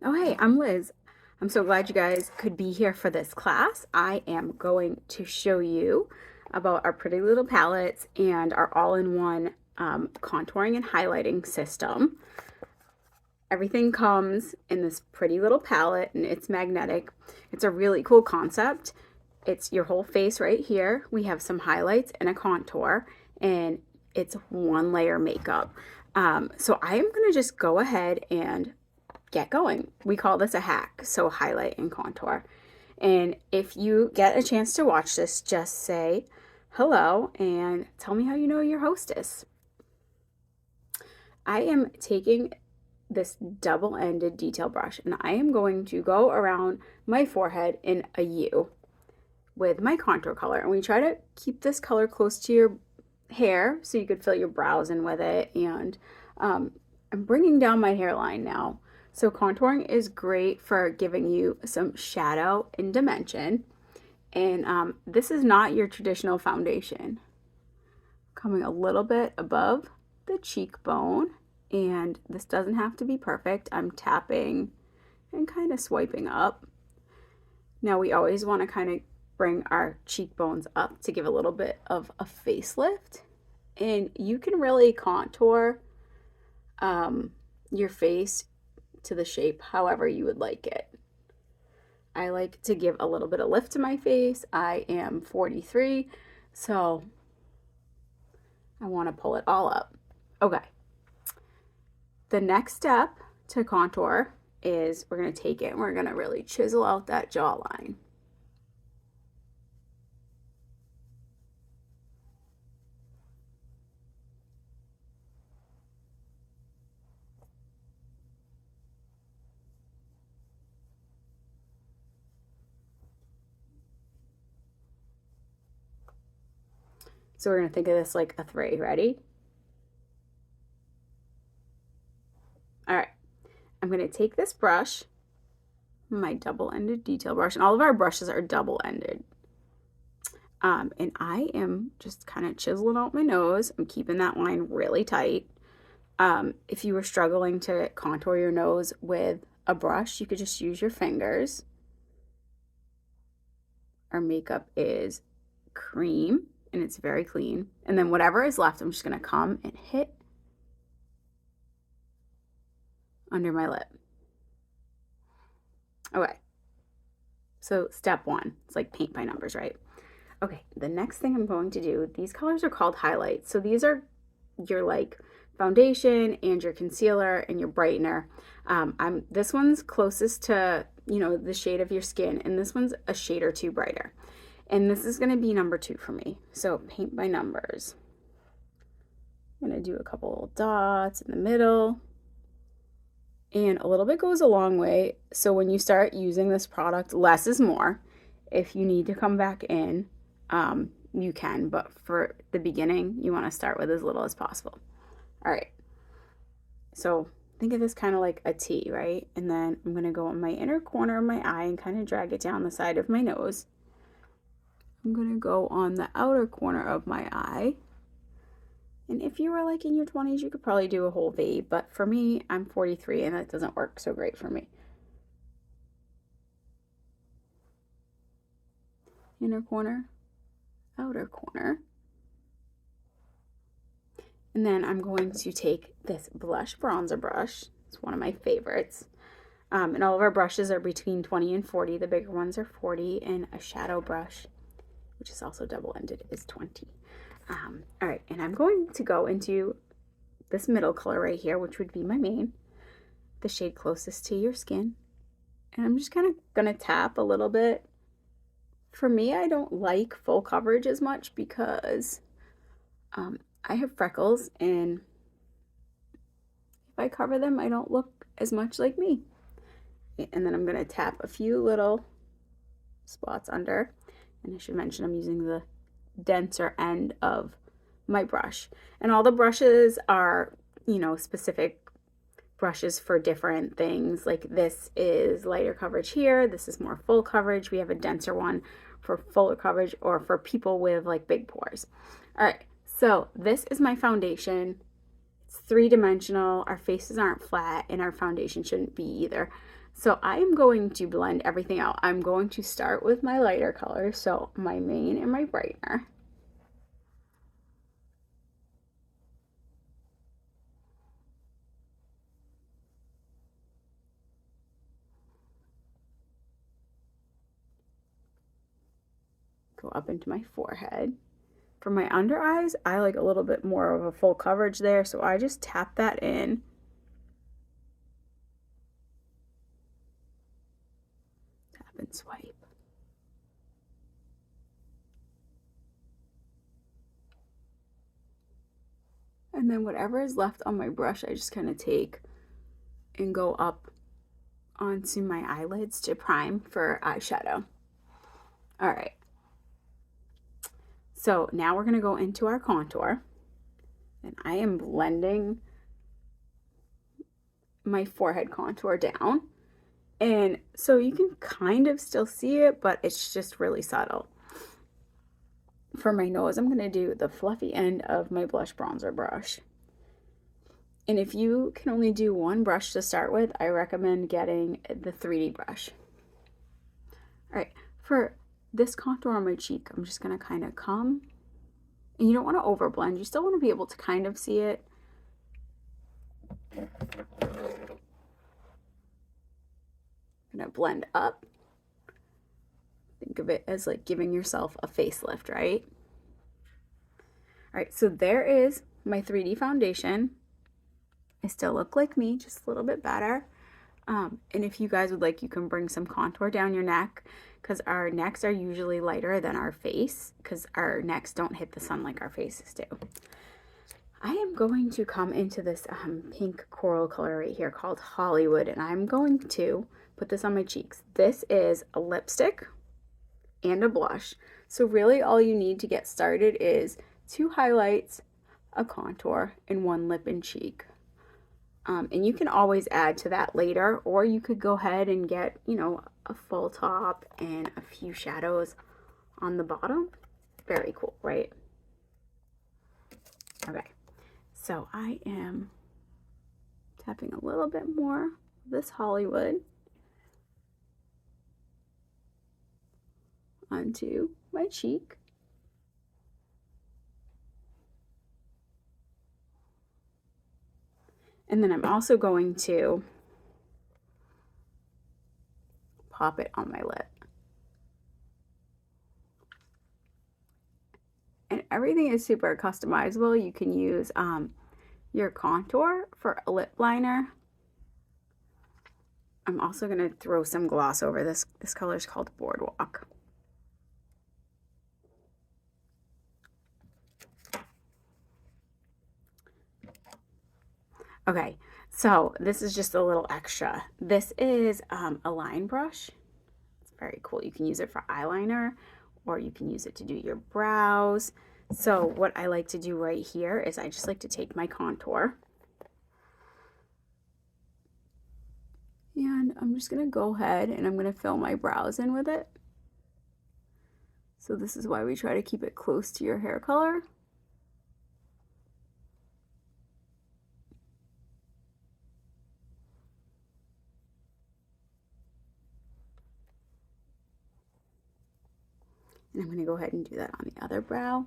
Oh, hey, I'm Liz. I'm so glad you guys could be here for this class. I am going to show you about our pretty little palettes and our all-in-one contouring and highlighting system. Everything comes in this pretty little palette and it's magnetic. It's a really cool concept. It's your whole face right here. We have some highlights and a contour, and it's one layer makeup. So I am going to just go ahead and get going. We call this a hack, so highlight and contour. And if you get a chance to watch this, just say hello and tell me how you know your hostess. I am taking this double-ended detail brush and I am going to go around my forehead in a U with my contour color. And we try to keep this color close to your hair so you could fill your brows in with it. And I'm bringing down my hairline now. So contouring is great for giving you some shadow and dimension. And this is not your traditional foundation. Coming a little bit above the cheekbone. And this doesn't have to be perfect. I'm tapping and kind of swiping up. Now we always want to kind of bring our cheekbones up to give a little bit of a facelift. And you can really contour your face to the shape however you would like it. I like to give a little bit of lift to my face. I am 43, so I want to pull it all up. Okay. The next step to contour is we're going to take it and we're going to really chisel out that jawline. So we're going to think of this like a 3. Ready? All right. I'm going to take this brush, my double-ended detail brush, and all of our brushes are double-ended. And I am just kind of chiseling out my nose. I'm keeping that line really tight. If you were struggling to contour your nose with a brush, you could just use your fingers. Our makeup is cream and it's very clean. And then whatever is left, I'm just going to come and hit under my lip. Okay. So step 1, it's like paint by numbers, right? Okay, the next thing I'm going to do, these colors are called highlights. So these are your like foundation and your concealer and your brightener. This one's closest to, the shade of your skin, and this one's a shade or 2 brighter. And this is going to be number 2 for me. So paint by numbers. I'm going to do a couple little dots in the middle. And a little bit goes a long way. So when you start using this product, less is more. If you need to come back in, you can. But for the beginning, you want to start with as little as possible. All right. So think of this kind of like a T, right? And then I'm going to go in my inner corner of my eye and kind of drag it down the side of my nose. I'm going to go on the outer corner of my eye. And if you were like in your 20s, you could probably do a whole V. But for me, I'm 43 and that doesn't work so great for me. Inner corner, outer corner. And then I'm going to take this blush bronzer brush. It's one of my favorites. And all of our brushes are between 20 and 40. The bigger ones are 40, and a shadow brush, which is also double-ended, is 20. All right, and I'm going to go into this middle color right here, which would be my main, the shade closest to your skin. And I'm just kind of going to tap a little bit. For me, I don't like full coverage as much because I have freckles, and if I cover them, I don't look as much like me. And then I'm going to tap a few little spots under. And I should mention I'm using the denser end of my brush. And all the brushes are, specific brushes for different things. Like this is lighter coverage here. This is more full coverage. We have a denser one for fuller coverage or for people with like big pores. All right. So this is my foundation. It's three-dimensional, our faces aren't flat, and our foundation shouldn't be either. So I am going to blend everything out. I'm going to start with my lighter color, so my main and my brightener. Go up into my forehead. For my under eyes, I like a little bit more of a full coverage there, so I just tap that in. Tap and swipe. And then whatever is left on my brush, I just kind of take and go up onto my eyelids to prime for eyeshadow. All right. So now we're going to go into our contour. And I am blending my forehead contour down. And so you can kind of still see it, but it's just really subtle. For my nose, I'm going to do the fluffy end of my blush bronzer brush. And if you can only do one brush to start with, I recommend getting the 3D brush. All right, for this contour on my cheek, I'm just going to kind of come, and you don't want to overblend. You still want to be able to kind of see it. I'm going to blend up. Think of it as like giving yourself a facelift, right? All right, so there is my 3D foundation. I still look like me, just a little bit better. And if you guys would like, you can bring some contour down your neck, because our necks are usually lighter than our face, because our necks don't hit the sun like our faces do. I am going to come into this pink coral color right here called Hollywood, and I'm going to put this on my cheeks. This is a lipstick and a blush. So really all you need to get started is 2 highlights, a contour, and 1 lip and cheek. And you can always add to that later, or you could go ahead and get, you know, a full top and a few shadows on the bottom. Very cool, right? Okay, so I am tapping a little bit more of this Hollywood onto my cheek. And then I'm also going to pop it on my lip. And everything is super customizable. You can use your contour for a lip liner. I'm also going to throw some gloss over this. This color is called Boardwalk. Okay, so this is just a little extra. This is a line brush. It's very cool. You can use it for eyeliner, or you can use it to do your brows. So what I like to do right here is I just like to take my contour, and I'm just going to go ahead and I'm going to fill my brows in with it. So this is why we try to keep it close to your hair color. And I'm going to go ahead and do that on the other brow.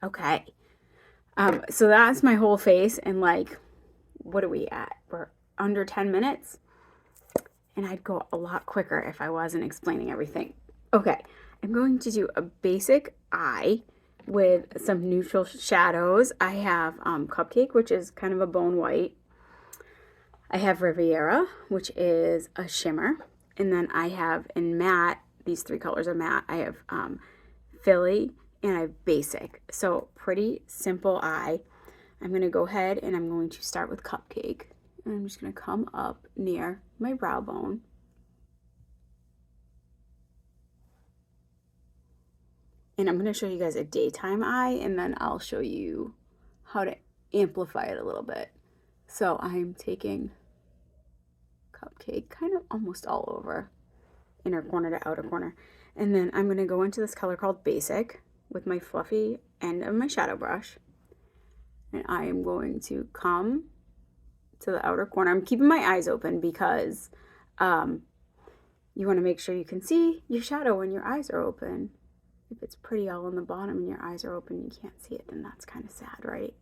Okay, so that's my whole face, and like, what are we at? We're under 10 minutes, and I'd go a lot quicker if I wasn't explaining everything. Okay, I'm going to do a basic eye with some neutral shadows. I have Cupcake, which is kind of a bone white. I have Riviera, which is a shimmer, and then I have in matte, these 3 colors are matte. I have Philly, and I have Basic. So pretty simple eye. I'm going to go ahead and I'm going to start with Cupcake. And I'm just going to come up near my brow bone. And I'm going to show you guys a daytime eye, and then I'll show you how to amplify it a little bit. So I'm taking Cupcake kind of almost all over, inner corner to outer corner. And then I'm going to go into this color called Basic with my fluffy end of my shadow brush. And I am going to come to the outer corner. I'm keeping my eyes open because you want to make sure you can see your shadow when your eyes are open. If it's pretty all on the bottom and your eyes are open, you can't see it, then that's kind of sad, right?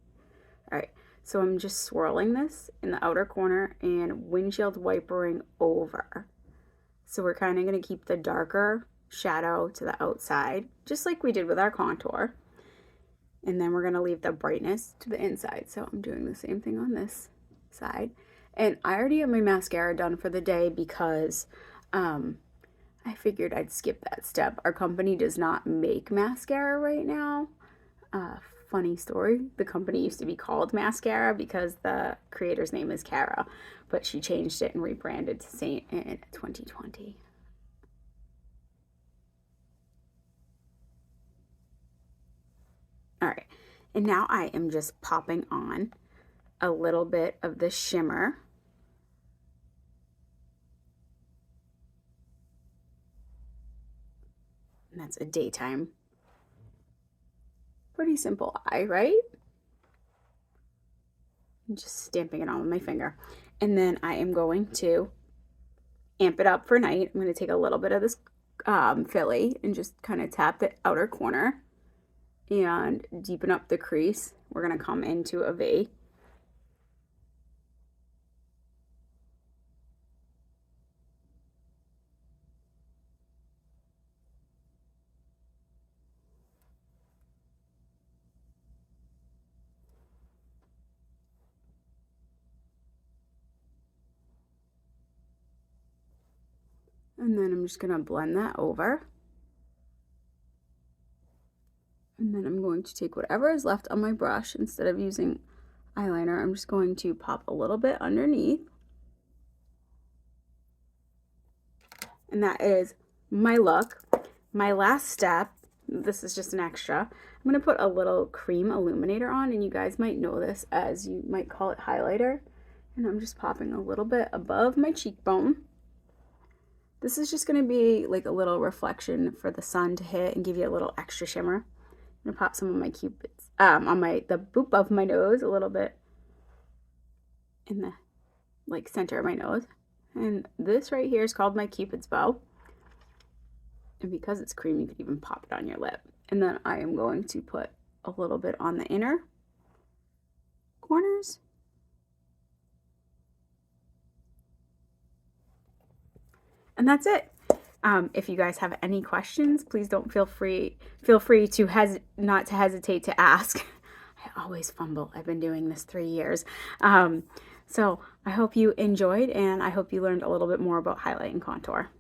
All right, so I'm just swirling this in the outer corner and windshield wipering over. So we're kind of going to keep the darker shadow to the outside, just like we did with our contour. And then we're going to leave the brightness to the inside. So I'm doing the same thing on this side. And I already have my mascara done for the day because I figured I'd skip that step. Our company does not make mascara right now. Funny story, the company used to be called Mascara because the creator's name is Cara, but she changed it and rebranded to Saint in 2020. All right, and now I am just popping on a little bit of the shimmer. And that's a daytime. Pretty simple eye, right? I'm just stamping it on with my finger. And then I am going to amp it up for night. I'm going to take a little bit of this Philly and just kind of tap the outer corner and deepen up the crease. We're going to come into a V. And then I'm just going to blend that over. And then I'm going to take whatever is left on my brush. Instead of using eyeliner, I'm just going to pop a little bit underneath. And that is my look. My last step, this is just an extra, I'm going to put a little cream illuminator on, and you guys might know this as you might call it highlighter. And I'm just popping a little bit above my cheekbone. This is just going to be like a little reflection for the sun to hit and give you a little extra shimmer. I'm going to pop some of my cupids on the boop of my nose a little bit in the like center of my nose. And this right here is called my Cupid's bow. And because it's cream, you could even pop it on your lip. And then I am going to put a little bit on the inner corners. And that's it. If you guys have any questions, please don't feel free to not to hesitate to ask. I always fumble. I've been doing this 3 years. So I hope you enjoyed, and I hope you learned a little bit more about highlight and contour.